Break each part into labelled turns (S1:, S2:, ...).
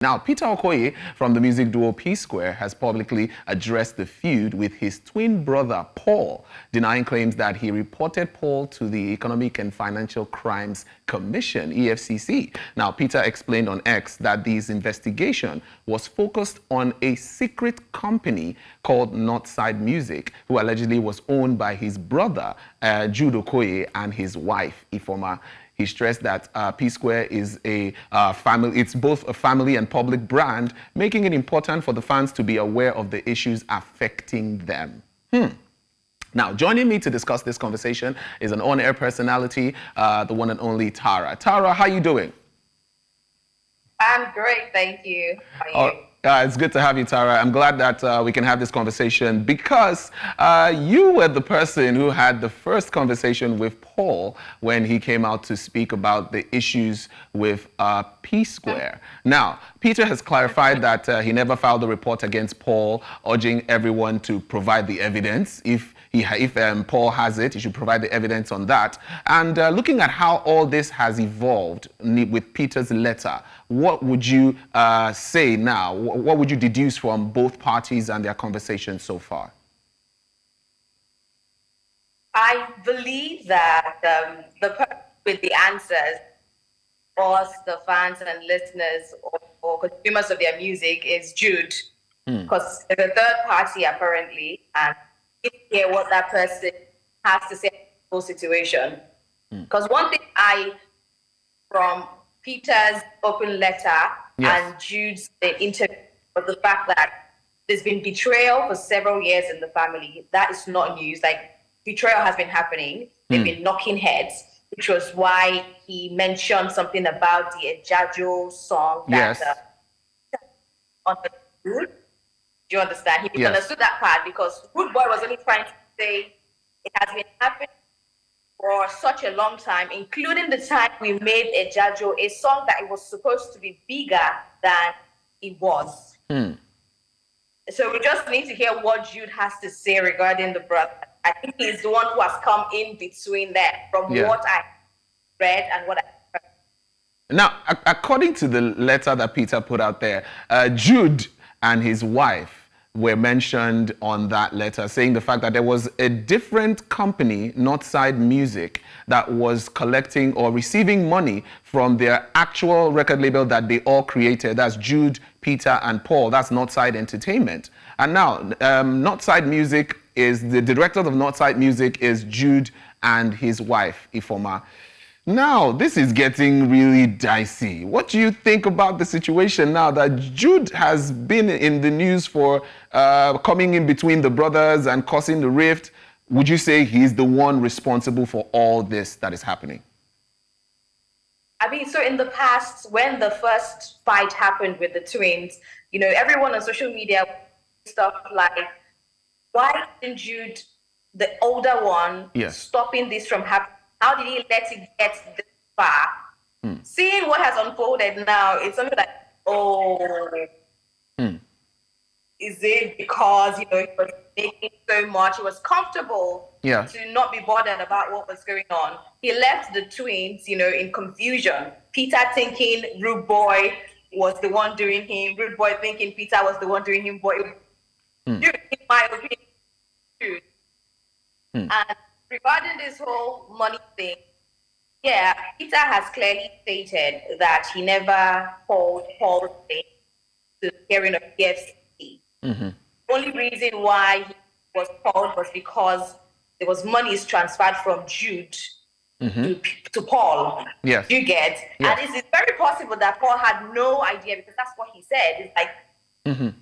S1: Now, Peter Okoye from the music duo P Square has publicly addressed the feud with his twin brother, Paul, denying claims that he reported Paul to the Economic and Financial Crimes Commission, EFCC. Now, Peter explained on X that this investigation was focused on a secret company called Northside Music, who allegedly was owned by his brother, Jude Okoye, and his wife, Ifoma. He stressed that P Square is a family, it's both a family and public brand, making it important for the fans to be aware of the issues affecting them. Now, joining me to discuss this conversation is an on-air personality, the one and only Tara. Tara, how are you doing?
S2: I'm great, thank you. How are you?
S1: It's good to have you, Tara. I'm glad that we can have this conversation because you were the person who had the first conversation with Paul when he came out to speak about the issues with P Square. Now, Peter has clarified that he never filed a report against Paul, urging everyone to provide the evidence. If Paul has it, he should provide the evidence on that. And looking at how all this has evolved with Peter's letter, what would you say now? What would you deduce from both parties and their conversations so far?
S2: I believe that the person with the answers, us, the fans and listeners or consumers of their music, is Jude. Because there's a third party apparently, and you hear what that person has to say about the whole situation. Because one thing from Peter's open letter and Jude's interview was the fact that there's been betrayal for several years in the family. That is not news. Like, betrayal has been happening. They've been knocking heads, which was why he mentioned something about the Ejajo song that understood. Do you understand? He understood that part because Rude Boy was only trying to say it has been happening for such a long time, including the time we made Ejajo, a song that it was supposed to be bigger than it was. So we just need to hear what Jude has to say regarding the brother. I think he's the one who has come in between them from what I read and what I heard.
S1: Now, according to the letter that Peter put out there, Jude and his wife were mentioned on that letter, saying the fact that there was a different company, Northside Music, that was collecting or receiving money from their actual record label that they all created. That's Jude, Peter, and Paul. That's Northside Entertainment. And now, Northside Music is, the director of Northside Music is Jude and his wife, Ifoma. Now, this is getting really dicey. What do you think about the situation now that Jude has been in the news for coming in between the brothers and causing the rift? Would you say he's the one responsible for all this that is happening?
S2: I mean, so in the past, when the first fight happened with the twins, you know, everyone on social media, stuff like, why didn't Jude, the older one, stopping this from happening? How did he let it get this far? Seeing what has unfolded now, it's something like, is it because, you know, he was making so much, he was comfortable to not be bothered about what was going on? He left the twins, you know, in confusion. Peter thinking Rude Boy was the one doing him, Rude Boy thinking Peter was the one doing him, boy. In my opinion, and regarding this whole money thing, Peter has clearly stated that he never called Paul's name to the hearing of EFCC. The only reason why he was called was because there was monies transferred from Jude to Paul. You get? And it's very possible that Paul had no idea because that's what he said. It's like,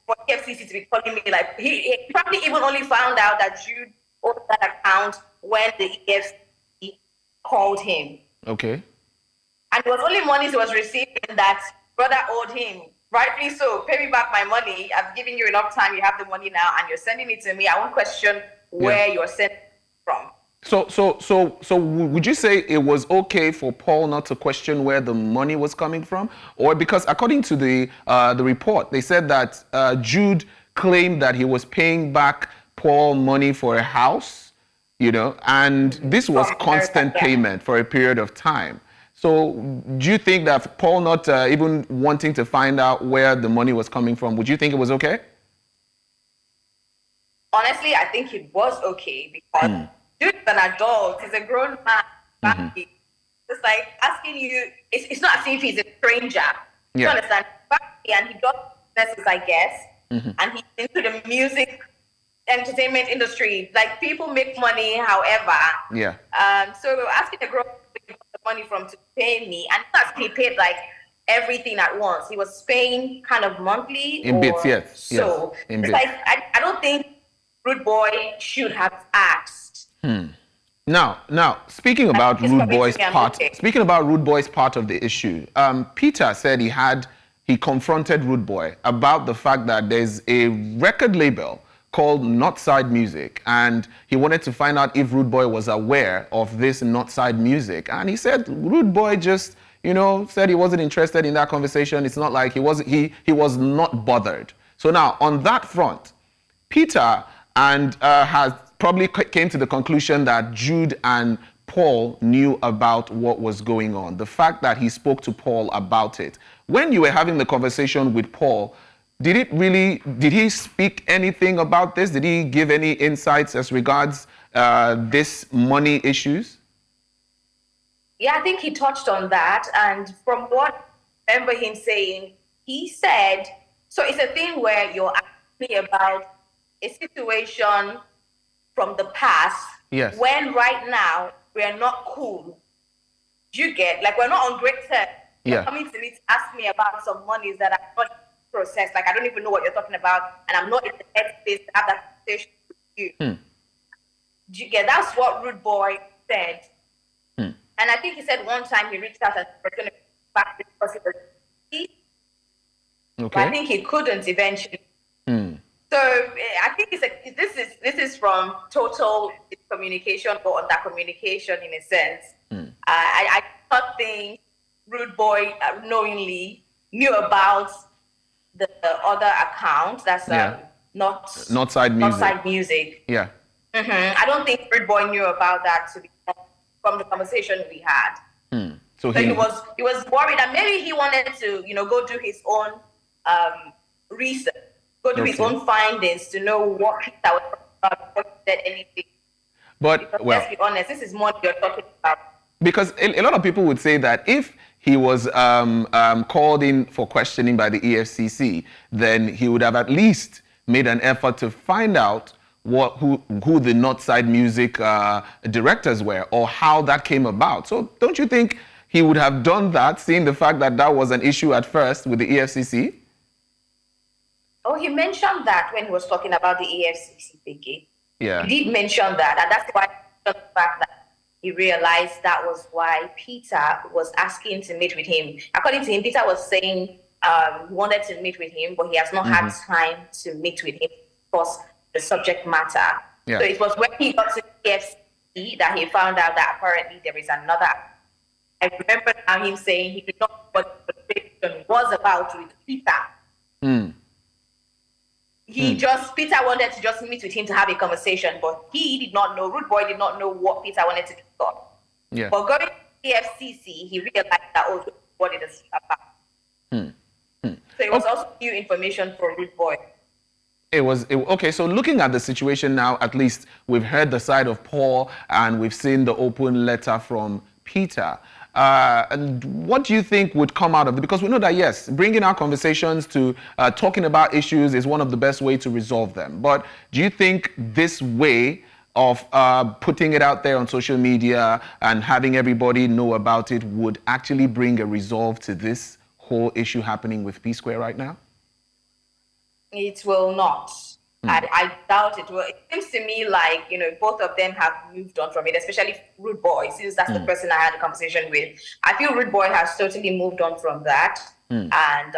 S2: for EFCC to be calling me, like, he probably even only found out that Jude opened that account when the EFCC called him.
S1: Okay.
S2: And it was only money he was receiving that brother owed him. Rightly so. Pay me back my money. I've given you enough time. You have the money now, and you're sending it to me. I won't question where you're sending it from.
S1: So would you say it was okay for Paul not to question where the money was coming from? Or because according to the report, they said that Jude claimed that he was paying back Paul money for a house, you know, and this was constant payment for a period of time. So do you think that Paul not even wanting to find out where the money was coming from, would you think it was okay?
S2: Honestly, I think it was okay because Jude is an adult. He's a grown man. It's like asking you, it's not as if he's a stranger. You understand? And he does businesses, I guess. And he's into the music entertainment industry. Like, people make money, however. So we're asking a grown man where he got the money from to pay me. And not he paid like everything at once. He was paying kind of monthly.
S1: In bits, yes.
S2: So
S1: in
S2: it's
S1: bits.
S2: like, I don't think Rude Boy should have asked.
S1: Now, speaking about Rude Boy's part of the issue, Peter said he confronted Rude Boy about the fact that there's a record label called Northside Music, and he wanted to find out if Rude Boy was aware of this Northside Music, and he said Rude Boy just, said he wasn't interested in that conversation. It's not like he was not bothered. So now on that front, Peter has probably came to the conclusion that Jude and Paul knew about what was going on. The fact that he spoke to Paul about it. When you were having the conversation with Paul, did he speak anything about this? Did he give any insights as regards this money issues?
S2: Yeah, I think he touched on that. And from what I remember him saying, he said, so it's a thing where you're asking me about a situation from the past, when right now we are not cool. Do you get? Like, we're not on great terms. You're coming to me to ask me about some monies that are not processed. Like, I don't even know what you're talking about, and I'm not in the headspace to have that conversation with you. Do you get? That's what Rude Boy said. And I think he said one time he reached out and was going to back because he was but I think he couldn't eventually. So I think this is from total communication or under communication in a sense. I don't think Rude Boy knowingly knew about the other account. That's Northside Music.
S1: Yeah.
S2: I don't think Rude Boy knew about that from the conversation we had. So he was worried that maybe he wanted to go do his own research. Go do his own findings to know what Peter was talking about before he said anything. But let's be honest, this is more you're talking about.
S1: Because a lot of people would say that if he was called in for questioning by the EFCC, then he would have at least made an effort to find out who the Northside Music directors were or how that came about. So don't you think he would have done that, seeing the fact that that was an issue at first with the EFCC?
S2: Oh, he mentioned that when he was talking about the EFCC, Vicky.
S1: Yeah.
S2: He did mention that, and that's why the fact that he realized that was why Peter was asking to meet with him. According to him, Peter was saying he wanted to meet with him, but he has not had time to meet with him because the subject matter. So it was when he got to the EFCC that he found out that apparently there is another. I remember now him saying he did not know what the conversation was about with Peter. Peter wanted to just meet with him to have a conversation, but he did not know, Rude Boy did not know what Peter wanted to discuss. But going to the FCC, he realized that, this is what it is about. So it was also new information for Rude Boy.
S1: Okay, so looking at the situation now, at least we've heard the side of Paul and we've seen the open letter from Peter. And what do you think would come out of it? Because we know that, yes, bringing our conversations to talking about issues is one of the best ways to resolve them. But do you think this way of putting it out there on social media and having everybody know about it would actually bring a resolve to this whole issue happening with P Square right now?
S2: It will not. I doubt it will. It seems to me like, both of them have moved on from it, especially Rude Boy, since that's the person I had a conversation with. I feel Rude Boy has totally moved on from that. And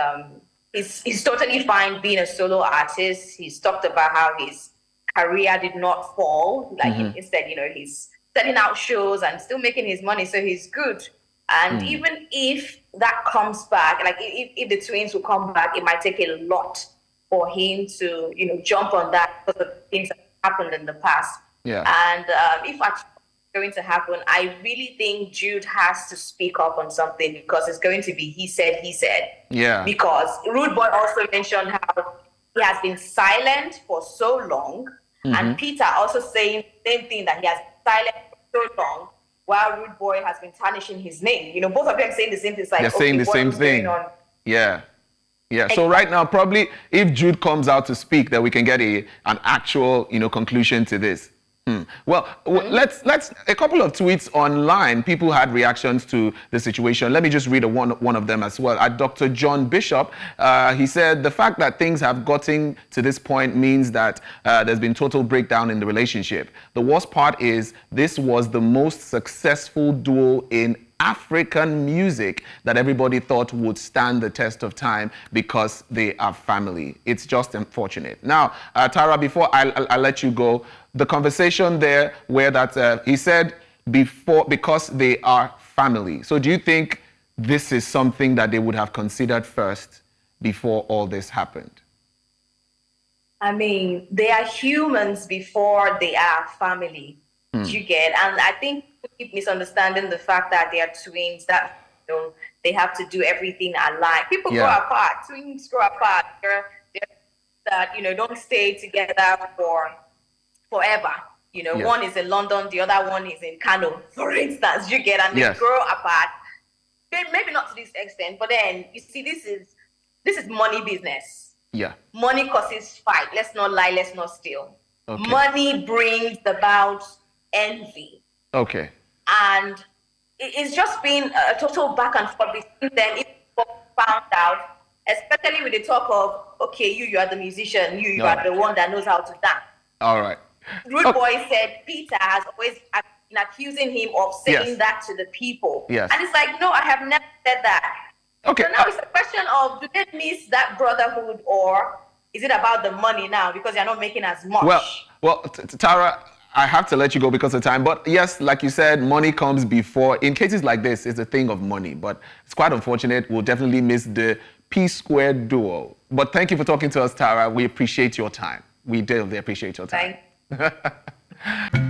S2: he's totally fine being a solo artist. He's talked about how his career did not fall. Instead, he's selling out shows and still making his money, so he's good. And even if that comes back, like if the twins will come back, it might take a lot for him to, jump on that because of things that happened in the past. And if going to happen, I really think Jude has to speak up on something, because it's going to be he said.
S1: Yeah.
S2: Because Rude Boy also mentioned how he has been silent for so long, and Peter also saying the same thing, that he has been silent for so long, while Rude Boy has been tarnishing his name. You know, both of them saying the same thing. It's like,
S1: they're saying the same thing. Yeah. Yeah. So right now, probably if Jude comes out to speak, that we can get an actual, conclusion to this. Well, let's a couple of tweets online. People had reactions to the situation. Let me just read one of them as well. Dr. John Bishop, he said the fact that things have gotten to this point means that there's been total breakdown in the relationship. The worst part is this was the most successful duo in African music that everybody thought would stand the test of time because they are family. It's just unfortunate. Now, Tara, before I let you go, the conversation there where that he said because they are family. So do you think this is something that they would have considered first before all this happened?
S2: I mean, they are humans before they are family. You get, and I think people keep misunderstanding the fact that they are twins, that they have to do everything alike. People grow apart, twins grow apart. They're that don't stay together for forever. One is in London, the other one is in Kano, for instance. You get, and they grow apart. Maybe not to this extent, but then you see, this is money business.
S1: Yeah,
S2: money causes fight. Let's not lie. Let's not steal. Okay. Money brings about envy.
S1: Okay.
S2: And it's just been a total back and forth between them. If people found out, especially with the talk of, okay, you are the musician, you are the one that knows how to dance.
S1: All right.
S2: Rude Boy said Peter has always been accusing him of saying that to the people.
S1: Yes.
S2: And it's like, no, I have never said that.
S1: Okay.
S2: So now it's a question of, do they miss that brotherhood, or is it about the money now because you're not making as much?
S1: Well, Tara, I have to let you go because of time. But yes, like you said, money comes before. In cases like this, it's a thing of money. But it's quite unfortunate. We'll definitely miss the P-squared duo. But thank you for talking to us, Tara. We appreciate your time. We definitely appreciate your time.
S2: Thanks.